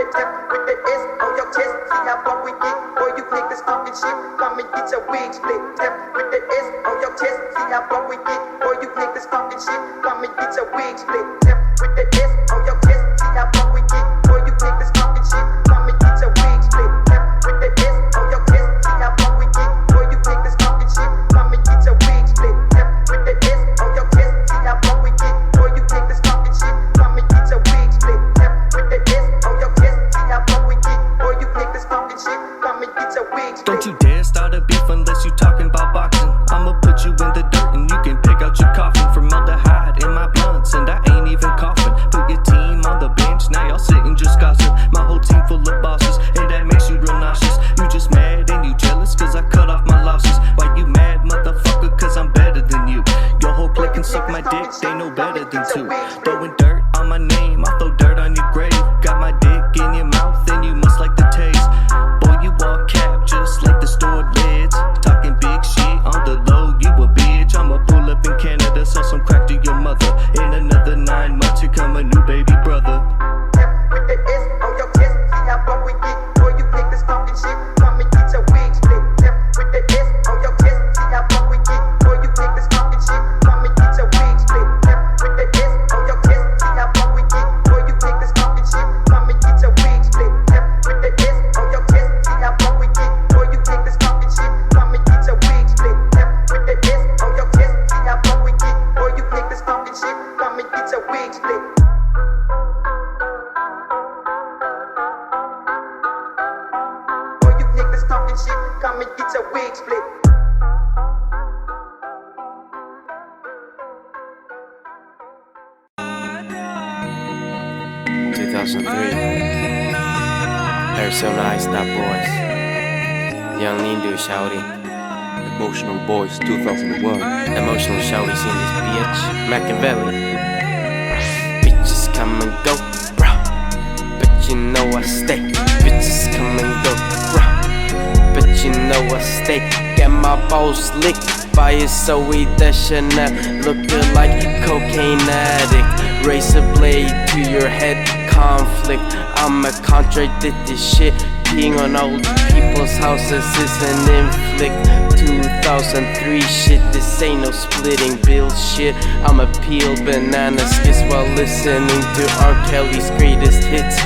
with the S on your chest. See how far we get. Boy, you niggas talking shit. Come and get your wig split. With the S on your chest. See how far we get. Boy, you niggas talking shit. Come and get your wig split. With the S on your chest. See how far we get. Boy, you niggas talking shit. Come and get your wig split. With the S on your chest. See how far we get. Boy, you niggas talking shit. Come and get your wig split. With the S on your chest. See how far we get. Boy, you niggas talking shit. Come and get your wig split. With the S on your chest. See how far we get. Boy, you niggas talking shit. Come and get your wig split. Don't you dare start a beef unless you talking about boxing. I'ma put you in the dirt and you can pick out your coffin. Formaldehyde in my blunts and I ain't even coughing. Put your team on the bench, now y'all sitting just gossip. My whole team full of bosses and that makes you real nauseous. You just mad and you jealous cause I cut off my losses. Why you mad motherfucker cause I'm better than you. Your whole clique can suck my dick, they know better than two. Throwing dirt on my name, I'll throw dirt on your grave. Got my dick in your mouth and you must like the taste. Boy you all cap just like the stored lids. Talking big shit on the low, you a bitch. I'ma pull up in Canada, sell some crack to your mother. In another 9 months here come a new baby brother. With the S on your chest, see how far we get. Boy, you niggas talking shit, come and get your wig split. With the S on your chest, see how far we get. Boy, you niggas talking shit, come and get your wig split. With the S on your chest, see how far we get. Boy, you niggas talking shit, come and get your wig split. With the S on your chest, see how far we get. Boy, you niggas talking shit, come and get your wig split. With the S on your chest, see how far we get. Boy, you niggas talking shit, come and get your wig split. Niggas talking shit, come and get your wig split. They're so nice, that boys. Young Nindu shouty. Emotional Boys 2001. Emotional shouties in this bitch. Machiavelli. Bitches come and go, bro. But you know I stay. Bitches come and go, bro. But you know I stay. Get my balls licked by a Zoe Deschanel. Looking like cocaine addict. Razor blade to your head, conflict. I'ma contradict this shit. Peeing on old people's houses is an inflict. 2003 shit, this ain't no splitting bill shit. I'ma peel banana skits while listening to R. Kelly's greatest hits.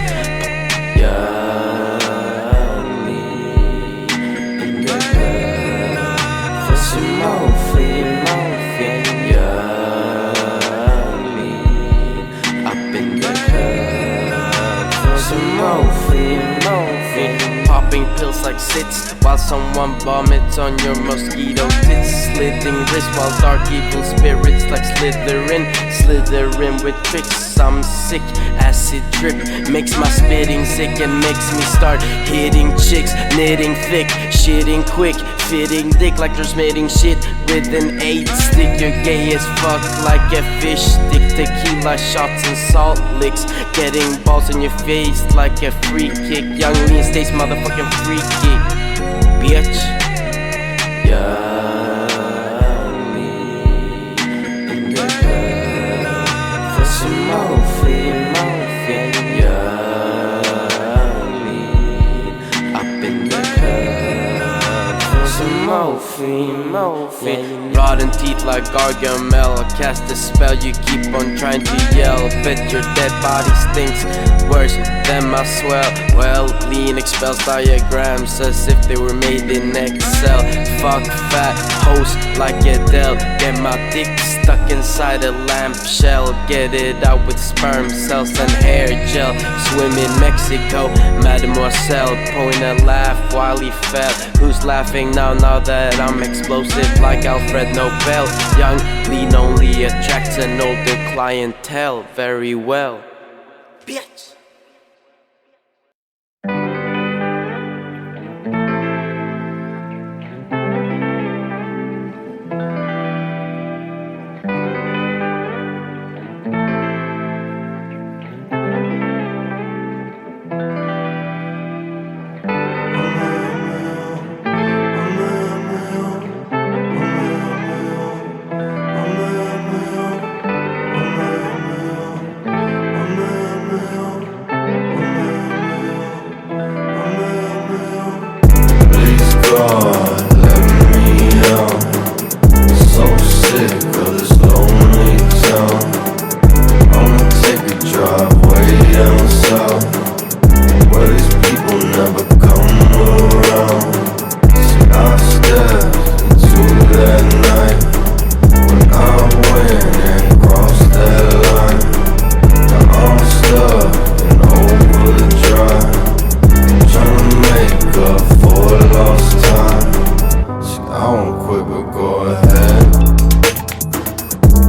Popping pills like sits while someone vomits on your mosquito tits. Slitting wrists while dark evil spirits like slithering with tricks. I'm sick, acid drip makes my spitting sick and makes me start hitting chicks. Knitting thick, shitting quick, fitting dick like there's mating shit with an 8-stick. You're gay as fuck like a fish stick. Tequila shots and salt licks, getting balls in your face like a free kick. Young lean stays motherfucking freaky, bitch. Young lean in the club for some more fame. Young lean up in the club for some more fame. Rotten teeth like Gargamel. I cast a spell, you keep on trying to yell. Bet your dead body stinks worse than my swell. Well, lean expels diagrams as if they were made in Excel. Fuck fat hoes like Adele. Get my dick stuck inside a lamp shell. Get it out with sperm cells and hair gel. Swim in Mexico, Mademoiselle. Point and laugh while he fell. Who's laughing now that I'm explosive like Alfred Nobel? Young lean only attracts an older clientele. Very well, bitch. Well, God, let me out. So sick of this lonely town. I'ma take a drive way down south, where these people never come around. See, I stepped into that night when I went and crossed that line. Now I'm stuck in overdrive, tryna make up for lost time. See, I won't quit, but go ahead.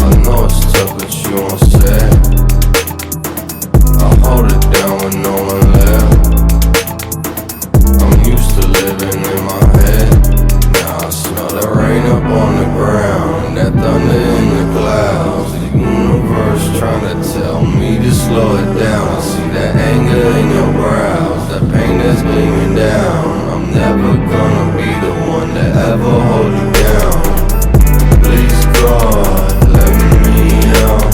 I know it's tough, but you won't say. I'll hold it down with no one left. I'm used to living in my head. Now I smell the rain up on the ground and that thunder in the clouds. The universe trying to tell me to slow it down. I see that anger in your brows, that pain that's gleaming down. I'm never gonna be the one to ever hold you down. Please God, let me out.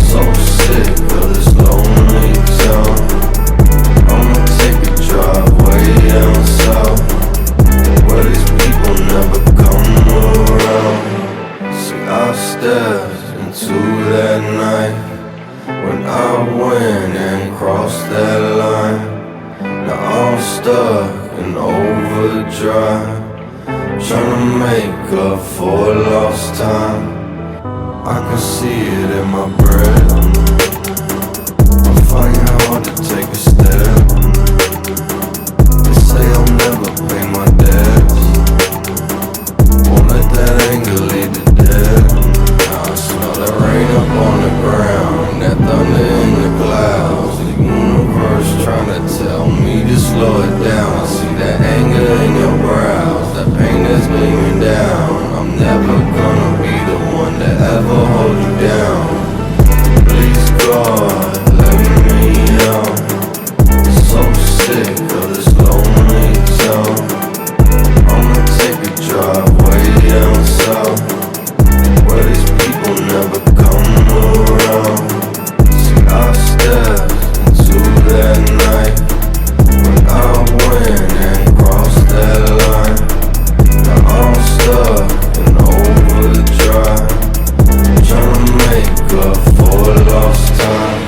So sick of this lonely town. I'ma take a drive way down south, where these people never come around. See, I stepped into that night when I went and crossed that line. Now I'm stuck in overdrive, tryna make up for lost time. I can see it in my breath. I find it hard to take a step. They say I'll never pay my debts. Won't let that anger lead to death. Now I smell the rain up on the ground and that thunder in the clouds. The universe trying to tell me to slow it down. I see that anger in your brows, that pain that's gleaming down. I'm never gonna be the one to ever hold you down. Please God, let me out. So sick of this lonely town. I'ma take a drive way down south, where these people never come around. See, I stepped into that night when I went and crossed that line. Now I'm stuck in overdrive, tryna make up for lost time.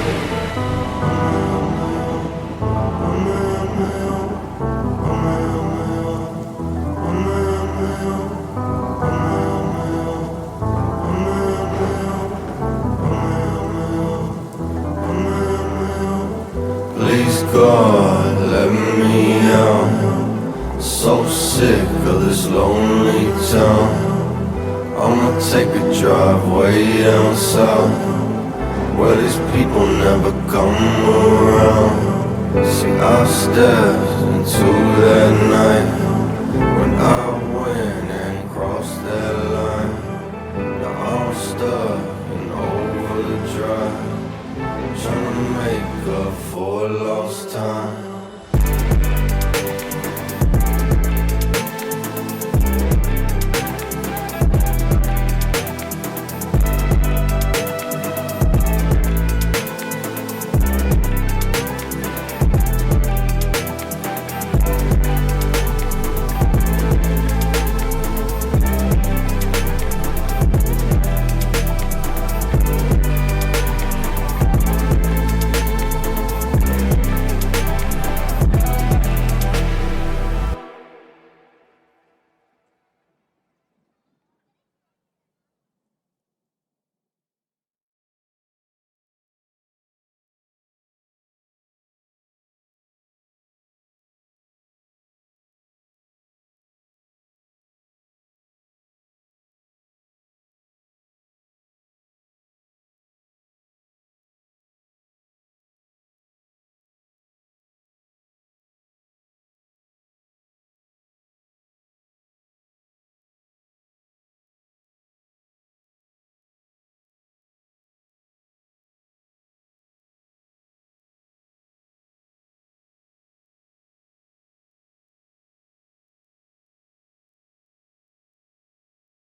Please God, let me out. So sick of this lonely town. I'ma take a drive way down south, where these people never come around. See, I stepped into that night